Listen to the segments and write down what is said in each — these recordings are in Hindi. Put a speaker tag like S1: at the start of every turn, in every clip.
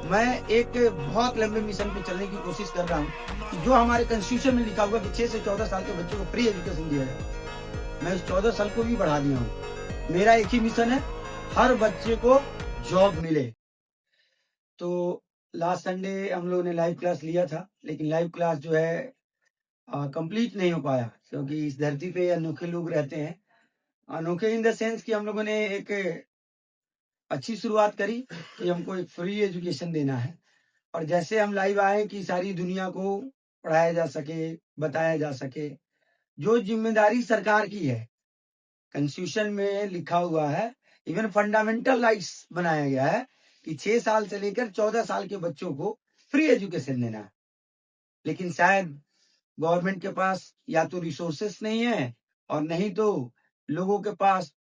S1: मैं एक बहुत लंबे मिशन पे चलने की कोशिश कर रहा हूँ कि जो हमारे कॉन्स्टिट्यूशन में लिखा हुआ कि 6 से 14 साल के बच्चों को फ्री एजुकेशन दिया जाए, मैं उस 14 साल को भी बढ़ा दिया हूँ। मेरा एक ही मिशन है, हर बच्चे को जॉब मिले। तो लास्ट संडे हम लोगों ने लाइव क्लास लिया था, लेकिन लाइव क्लास जो है कंप्लीट नहीं हो पाया, क्योंकि इस धरती पे अनोखे लोग रहते हैं। अनोखे इन द सेंस कि हम लोगों ने एक अच्छी शुरुआत करी कि हमको एक फ्री एजुकेशन देना है, और जैसे हम लाइव आए कि सारी दुनिया को पढ़ाया जा सके, बताया जा सके। जो जिम्मेदारी सरकार की है, कॉन्स्टिट्यूशन में लिखा हुआ है, इवन फंडामेंटल राइट्स बनाया गया है कि 6 साल से लेकर 14 साल के बच्चों को फ्री एजुकेशन देना है। लेकिन शायद गवर्नमेंट के पास या तो रिसोर्सेस नहीं है, और नहीं तो लोगों के पास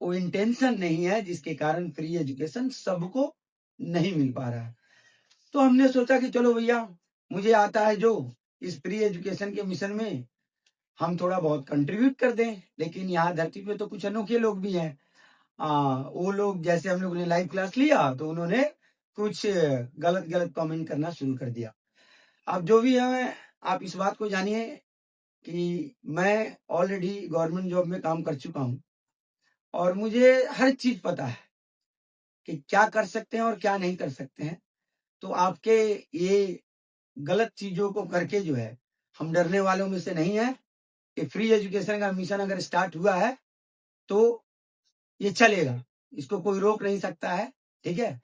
S1: वो इंटेंशन नहीं है, जिसके कारण फ्री एजुकेशन सबको नहीं मिल पा रहा है। तो हमने सोचा कि चलो भैया, मुझे आता है जो, इस फ्री एजुकेशन के मिशन में हम थोड़ा बहुत कंट्रीब्यूट कर दें। लेकिन यहाँ धरती पे तो कुछ अनोखे लोग भी हैं। वो लोग, जैसे हम लोगों ने लाइव क्लास लिया तो उन्होंने कुछ गलत गलत कमेंट करना शुरू कर दिया। अब जो भी है, आप इस बात को जानिए कि मैं ऑलरेडी गवर्नमेंट जॉब में काम कर चुका हूँ, और मुझे हर चीज पता है कि क्या कर सकते हैं और क्या नहीं कर सकते हैं। तो आपके ये गलत चीजों को करके जो है, हम डरने वालों में से नहीं है। कि फ्री एजुकेशन का मिशन अगर स्टार्ट हुआ है तो ये चलेगा, इसको कोई रोक नहीं सकता है। ठीक है,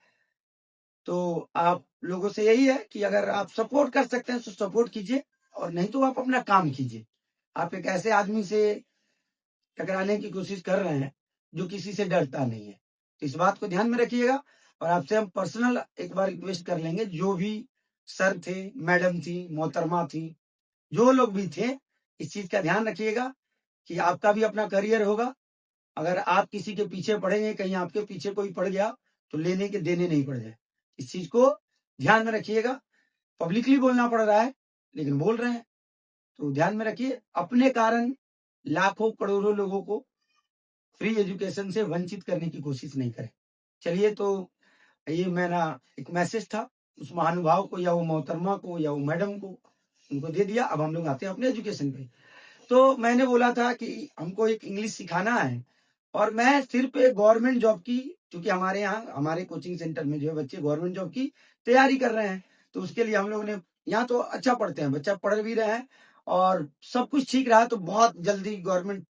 S1: तो आप लोगों से यही है कि अगर आप सपोर्ट कर सकते हैं तो सपोर्ट कीजिए, और नहीं तो आप अपना काम कीजिए। आप एक ऐसे आदमी से टकराने की कोशिश कर रहे हैं जो किसी से डरता नहीं है। तो इस बात को ध्यान में रखिएगा। और आपसे हम पर्सनल एक बार रिक्वेस्ट कर लेंगे, जो भी सर थे, मैडम थी, मोहतरमा थी, जो लोग भी थे, इस चीज का ध्यान रखिएगा कि आपका भी अपना करियर होगा। अगर आप किसी के पीछे पड़ेंगे, कहीं आपके पीछे कोई पड़ गया, तो लेने के देने नहीं पड़ जाए। इस चीज को ध्यान में रखिएगा। पब्लिकली बोलना पड़ रहा है, लेकिन बोल रहे हैं, तो ध्यान में रखिए। अपने कारण लाखों करोड़ों लोगों को फ्री एजुकेशन से वंचित करने की कोशिश नहीं करें। चलिए, तो ये मेरा एक मैसेज था उस महानुभाव को, या वो मोहतरमा को, या वो मैडम को, उनको दे दिया। अब हम लोग आते हैं अपने एजुकेशन पे। तो मैंने बोला था कि हमको एक इंग्लिश सिखाना है, और मैं सिर्फ एक गवर्नमेंट जॉब की, क्योंकि हमारे यहाँ हमारे कोचिंग सेंटर में जो है बच्चे गवर्नमेंट जॉब की तैयारी कर रहे हैं। तो उसके लिए हम लोगों ने, यहाँ तो अच्छा पढ़ते हैं, बच्चा पढ़ भी रहे हैं और सब कुछ ठीक रहा, तो बहुत जल्दी गवर्नमेंट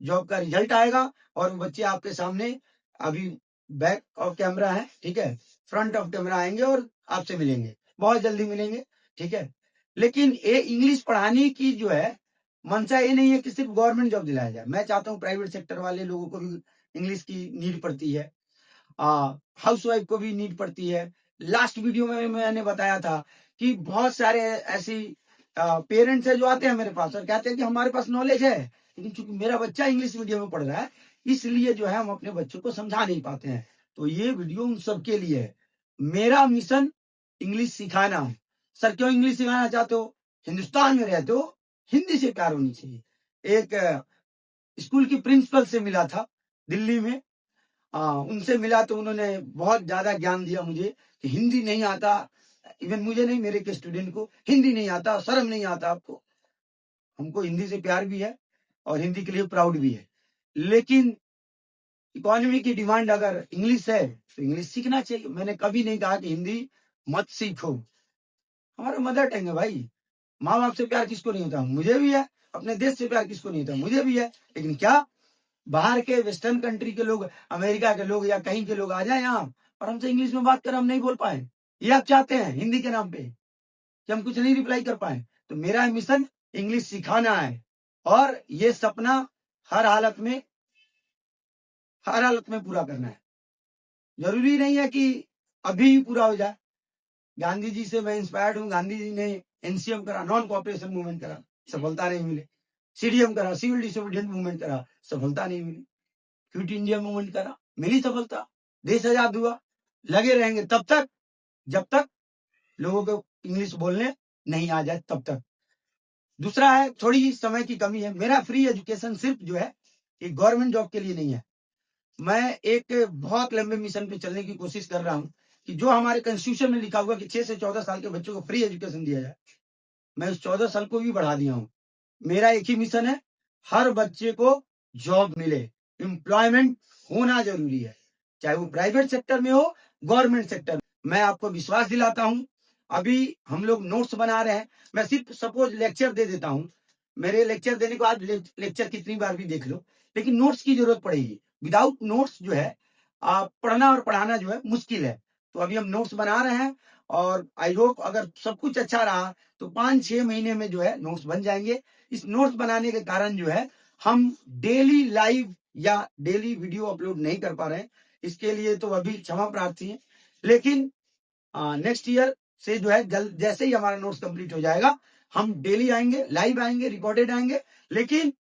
S1: जॉब का रिजल्ट आएगा, और वो बच्चे आपके सामने, अभी बैक ऑफ कैमरा है, ठीक है, फ्रंट ऑफ कैमरा आएंगे और आपसे मिलेंगे, बहुत जल्दी मिलेंगे। ठीक है, लेकिन ये इंग्लिश पढ़ाने की जो है मंशा ये नहीं है कि सिर्फ गवर्नमेंट जॉब दिलाया जाए। मैं चाहता हूँ प्राइवेट सेक्टर वाले लोगों को भी इंग्लिश की नीड पड़ती है, हाउस वाइफ को भी नीड पड़ती है। लास्ट वीडियो में मैंने बताया था कि बहुत सारे ऐसी पेरेंट्स है जो आते हैं मेरे पास और कहते हैं कि हमारे पास नॉलेज है, लेकिन चूंकि मेरा बच्चा इंग्लिश मीडियम में पढ़ रहा है, इसलिए जो है हम अपने बच्चों को समझा नहीं पाते हैं। तो ये वीडियो उन सबके लिए है। मेरा मिशन इंग्लिश सिखाना है। सर, क्यों इंग्लिश सिखाना चाहते हो? हिंदुस्तान में रहते हो, हिंदी से प्यार होनी चाहिए। एक स्कूल की प्रिंसिपल से मिला था दिल्ली में, उनसे मिला तो उन्होंने बहुत ज्यादा ज्ञान दिया मुझे कि हिंदी नहीं आता, इवन मुझे नहीं, मेरे के स्टूडेंट को हिंदी नहीं आता, शर्म नहीं आता आपको। हमको हिंदी से प्यार भी है और हिंदी के लिए प्राउड भी है, लेकिन इकोनॉमी की डिमांड अगर इंग्लिश है तो इंग्लिश सीखना चाहिए। मैंने कभी नहीं कहा कि हिंदी मत सीखो, हमारा मदर टंग है भाई। माँ बाप से प्यार किसको नहीं होता? मुझे भी है। अपने देश से प्यार किसको नहीं होता? मुझे भी है। लेकिन क्या बाहर के वेस्टर्न कंट्री के लोग, अमेरिका के लोग या कहीं के लोग आ जाए यहाँ और हमसे इंग्लिश में बात करें, हम नहीं बोल पाए? ये आप चाहते हैं हिंदी के नाम पे कि हम कुछ नहीं रिप्लाई कर पाए? तो मेरा मिशन इंग्लिश सिखाना है, और ये सपना हर हालत में पूरा करना है। जरूरी नहीं है कि अभी ही पूरा हो जाए। गांधी जी से मैं इंस्पायर्ड हूँ। गांधी जी ने एनसीएम करा, नॉन कॉपरेशन मूवमेंट करा, सफलता नहीं मिली। सीडीएम करा, सिविल डिसोबीडियंट मूवमेंट करा, सफलता नहीं मिली। क्विट इंडिया मूवमेंट करा, मिली सफलता। देश आजाद हुआ। लगे रहेंगे तब तक जब तक लोगों को इंग्लिश बोलने नहीं आ जाए, तब तक। दूसरा है, थोड़ी समय की कमी है। मेरा फ्री एजुकेशन सिर्फ जो है एक गवर्नमेंट जॉब के लिए नहीं है। मैं एक बहुत लंबे मिशन पे चलने की कोशिश कर रहा हूँ कि जो हमारे कॉन्स्टिट्यूशन में लिखा हुआ कि 6 से 14 साल के बच्चों को फ्री एजुकेशन दिया जाए, मैं उस 14 साल को भी बढ़ा दिया हूं। मेरा एक ही मिशन है, हर बच्चे को जॉब मिले, एम्प्लॉयमेंट होना जरूरी है, चाहे वो प्राइवेट सेक्टर में हो, गवर्नमेंट सेक्टर में। मैं आपको विश्वास दिलाता हूं, अभी हम लोग नोट्स बना रहे हैं, मैं सिर्फ सपोज लेक्चर दे देता हूं, मेरे लेक्चर देने के बाद लेक्चर कितनी बार भी देख लो, लेकिन नोट्स की जरूरत पड़ेगी। विदाउट नोट्स जो है पढ़ना और पढ़ाना जो है मुश्किल है। तो अभी हम नोट्स बना रहे हैं और आई होप अगर सब कुछ अच्छा रहा तो 5-6 महीने में जो है नोट्स बन जाएंगे। इस नोट्स बनाने के कारण जो है हम डेली लाइव या डेली वीडियो अपलोड नहीं कर पा रहे हैं, इसके लिए तो अभी क्षमा प्रार्थी है। लेकिन नेक्स्ट ईयर से जो है जल्द जैसे ही हमारा नोट्स कंप्लीट हो जाएगा हम डेली आएंगे, लाइव आएंगे, रिकॉर्डेड आएंगे। लेकिन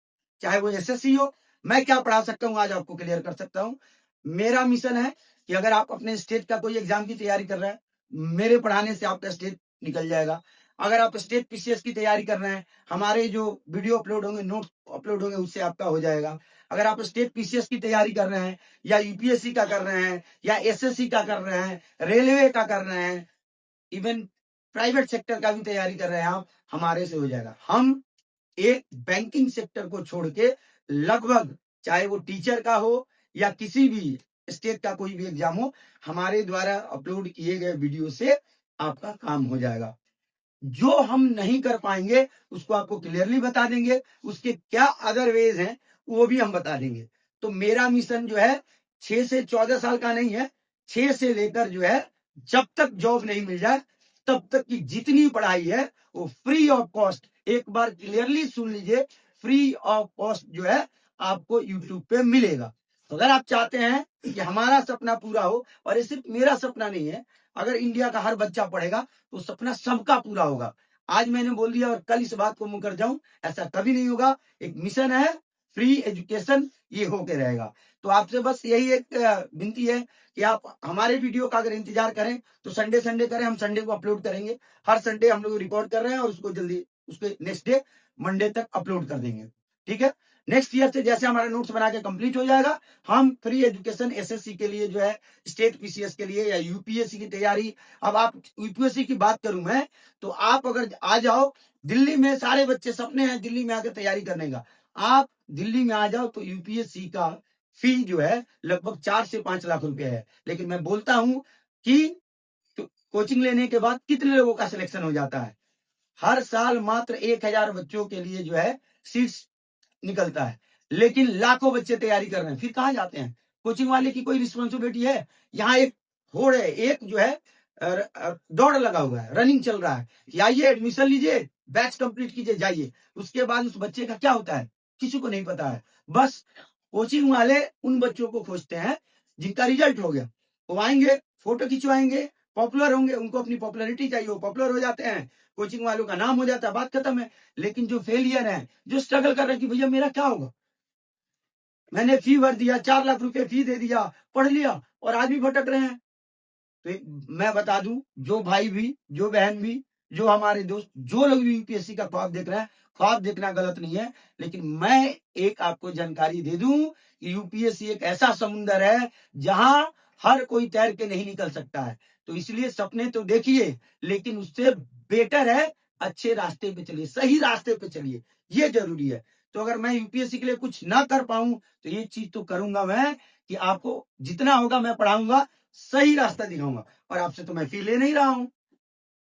S1: चाहे वो एसएससी हो, मैं क्या पढ़ा सकता हूं आज आपको क्लियर कर सकता हूं। मेरा मिशन है कि अगर आप अपने स्टेट का कोई एग्जाम की तैयारी कर रहे हैं, मेरे पढ़ाने से आपका स्टेट निकल जाएगा। अगर आप स्टेट पीसीएस की तैयारी कर रहे हैं, हमारे जो वीडियो अपलोड होंगे, नोट्स अपलोड होंगे, उससे आपका हो जाएगा। अगर आप स्टेट पीसीएस की तैयारी कर रहे हैं या यूपीएससी का कर रहे हैं या एसएससी का कर रहे हैं, रेलवे का कर रहे हैं, इवन प्राइवेट सेक्टर का भी तैयारी कर रहे हैं आप, हमारे से हो जाएगा। हम एक बैंकिंग सेक्टर को छोड़ के लगभग चाहे वो टीचर का हो या किसी भी स्टेट का कोई भी एग्जाम हो, हमारे द्वारा अपलोड किए गए वीडियो से आपका काम हो जाएगा। जो हम नहीं कर पाएंगे उसको आपको क्लियरली बता देंगे, उसके क्या अदर वेज हैं वो भी हम बता देंगे। तो मेरा मिशन जो है 6 से 14 साल का नहीं है, 6 से लेकर जो है जब तक जॉब नहीं मिल जाए तब तक की जितनी पढ़ाई है वो फ्री ऑफ कॉस्ट, एक बार क्लियरली सुन लीजिए, फ्री ऑफ कॉस्ट जो है आपको यूट्यूब पे मिलेगा। तो अगर आप चाहते हैं कि हमारा सपना पूरा हो, और ये सिर्फ मेरा सपना नहीं है, अगर इंडिया का हर बच्चा पढ़ेगा तो सपना सबका पूरा होगा। आज मैंने बोल दिया और कल इस बात को मुकर जाऊं, ऐसा कभी नहीं होगा। एक मिशन है, फ्री एजुकेशन, ये होके रहेगा। तो आपसे बस यही एक विनती है कि आप हमारे वीडियो का अगर इंतजार करें तो संडे करें, हम संडे को अपलोड करेंगे। हर संडे हम लोग रिकॉर्ड कर रहे हैं और उसको जल्दी उसके नेक्स्ट डे मंडे तक अपलोड कर देंगे, ठीक है। नेक्स्ट ईयर से जैसे हमारा नोट्स बना के कंप्लीट हो जाएगा, हम फ्री एजुकेशन एसएससी के लिए जो है, स्टेट पीसीएस के लिए या यूपीएससी की तैयारी। अब आप यूपीएससी की बात करूं मैं, तो आप अगर आ जाओ दिल्ली में, सारे बच्चे सपने हैं दिल्ली में आकर तैयारी करने का, आप दिल्ली में आ जाओ तो यूपीएससी का फी जो है लगभग 4 से 5 लाख रुपए है। लेकिन मैं बोलता हूं कि तो कोचिंग लेने के बाद कितने लोगों का सिलेक्शन हो जाता है, हर साल मात्र 1000 बच्चों के लिए जो है सीट्स निकलता है, लेकिन लाखों बच्चे तैयारी कर रहे हैं, फिर कहां जाते हैं। कोचिंग वाले की कोई रिस्पॉन्सिबिलिटी है? यहाँ एक होड़ है, एक जो है दौड़ लगा हुआ है, रनिंग चल रहा है कि आइए एडमिशन लीजिए, बैच कंप्लीट कीजिए, जाइए। उसके बाद उस बच्चे का क्या होता है किसी को नहीं पता है। बस कोचिंग वाले उन बच्चों को खोजते हैं जिनका रिजल्ट हो गया, वो आएंगे, फोटो खिंचवाएंगे, पॉपुलर होंगे, उनको अपनी पॉपुलैरिटी चाहिए, वो पॉपुलर हो जाते हैं, कोचिंग वालों का नाम हो जाता है, बात खत्म है। लेकिन जो फेलियर है, जो स्ट्रगल कर रहे हैं कि भैया मेरा क्या होगा, मैंने फी भर दिया, 4 लाख रुपए फी दे दिया, पढ़ लिया और आज भी भटक रहे हैं। तो मैं बता दूं, जो भाई भी, जो बहन भी, जो हमारे दोस्त, जो लोग भी यूपीएससी का ख्वाब देख रहे हैं, ख्वाब देखना गलत नहीं है, लेकिन मैं एक आपको जानकारी दे दूं कि यूपीएससी एक ऐसा समुंदर है जहां हर कोई तैर के नहीं निकल सकता है। तो इसलिए सपने तो देखिए, लेकिन उससे बेटर है अच्छे रास्ते पे चलिए, सही रास्ते पे चलिए, ये जरूरी है। तो अगर मैं यूपीएससी के लिए कुछ ना कर पाऊं तो ये चीज तो करूंगा मैं कि आपको जितना होगा मैं पढ़ाऊंगा, सही रास्ता दिखाऊंगा। और आपसे तो मैं फी ले नहीं रहा हूं,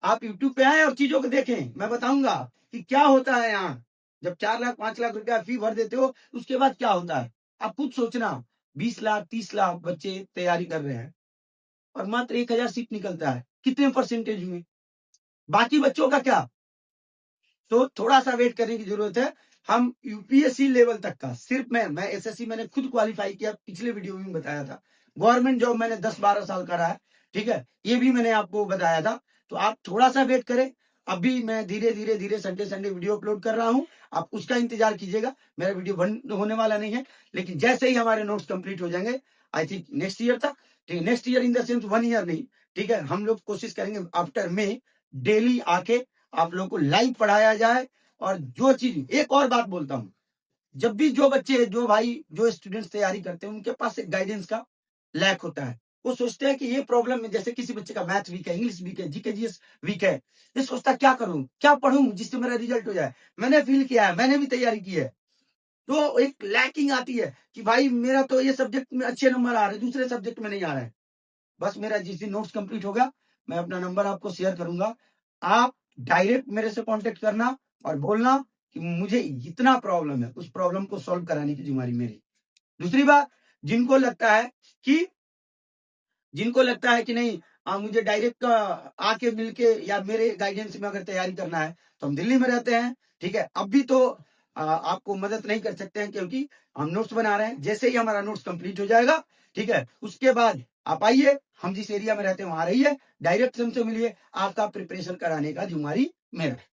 S1: आप यूट्यूब पे आए और चीजों को देखें, मैं बताऊंगा कि क्या होता है यहाँ। जब 4 लाख 5 लाख रुपया फी भर देते हो, उसके बाद क्या होता है आप खुद सोचना। 20 लाख 30 लाख बच्चे तैयारी कर रहे हैं और मात्र 1000 सीट निकलता है, कितने परसेंटेज में, बाकी बच्चों का क्या। तो थोड़ा सा वेट करने की जरूरत है। हम यूपीएससी लेवल तक का, सिर्फ मैं एसएससी मैंने खुद क्वालिफाई किया, पिछले वीडियो में बताया था। गवर्नमेंट जॉब मैंने 10-12 साल करा है, ठीक है, ये भी मैंने आपको बताया था। तो आप थोड़ा सा वेट करें, अभी मैं धीरे धीरे संडे वीडियो अपलोड कर रहा हूं, आप उसका इंतजार कीजिएगा। मेरा वीडियो बंद होने वाला नहीं है, लेकिन जैसे ही हमारे नोट्स कंप्लीट हो जाएंगे, आई थिंक नेक्स्ट ईयर तक, ठीक है, next year in the sense 1 year नहीं, ठीक है, हम लोग कोशिश करेंगे आफ्टर में डेली आके आप लोगों को लाइव पढ़ाया जाए। और जो चीज, एक और बात बोलता हूं, जब भी जो बच्चे, जो भाई, जो स्टूडेंट्स तैयारी करते हैं, उनके पास एक गाइडेंस का लैक होता है। वो सोचते हैं कि ये प्रॉब्लम है, जैसे किसी बच्चे का मैथ वीक है, इंग्लिश वीक है, जीके जीएस वीक है, ये सोचता है क्या करूं, क्या पढ़ूं जिससे मेरा रिजल्ट हो जाए। मैंने फील किया है, मैंने भी तैयारी की है। तो एक लैकिंग आती है कि भाई मेरा तो ये सब्जेक्ट में अच्छे नंबर आ रहे हैं, दूसरे सब्जेक्ट में नहीं आ रहा है। बस मेरा जिस दिन नोट्स कंप्लीट होगा, मैं अपना नंबर आपको शेयर करूंगा। आप डायरेक्ट मेरे से कांटेक्ट करना और बोलना कि मुझे इतना प्रॉब्लम है, उस प्रॉब्लम को सॉल्व कराने की जिम्मेदारी मेरी। दूसरी बात, जिनको लगता है कि नहीं, मुझे डायरेक्ट आके मिलके या मेरे गाइडेंस में अगर तैयारी करना है, तो हम दिल्ली में रहते हैं, ठीक है। अब भी तो आपको मदद नहीं कर सकते हैं, क्योंकि हम नोट्स बना रहे हैं। जैसे ही हमारा नोट्स कंप्लीट हो जाएगा, ठीक है, उसके बाद आप आइए, हम जिस एरिया में रहते हैं वहां रहिए, डायरेक्ट हमसे मिलिए, आपका प्रिपरेशन कराने का जिम्मेदारी मेरा है।